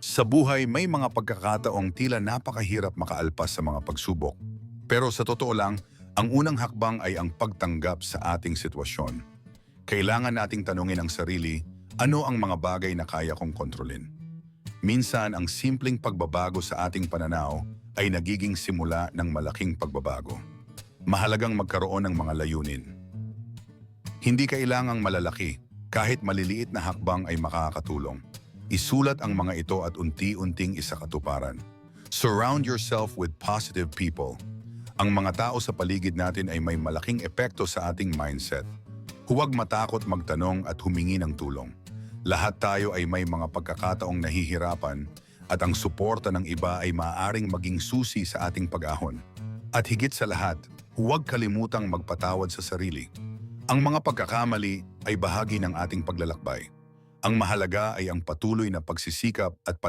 Sa buhay, may mga pagkakataong tila napakahirap makaalpas sa mga pagsubok. Pero sa totoo lang, ang unang hakbang ay ang pagtanggap sa ating sitwasyon. Kailangan nating tanungin ang sarili, ano ang mga bagay na kaya kong kontrolin? Minsan, ang simpleng pagbabago sa ating pananaw ay nagiging simula ng malaking pagbabago. Mahalagang magkaroon ng mga layunin. Hindi kailangang malalaki, kahit maliliit na hakbang ay makakatulong. Isulat ang mga ito at unti-unting isakatuparan. Surround yourself with positive people. Ang mga tao sa paligid natin ay may malaking epekto sa ating mindset. Huwag matakot magtanong at humingi ng tulong. Lahat tayo ay may mga pagkakataong nahihirapan at ang suporta ng iba ay maaaring maging susi sa ating pag-ahon. At higit sa lahat, huwag kalimutang magpatawad sa sarili. Ang mga pagkakamali ay bahagi ng ating paglalakbay. Ang mahalaga ay ang patuloy na pagsisikap at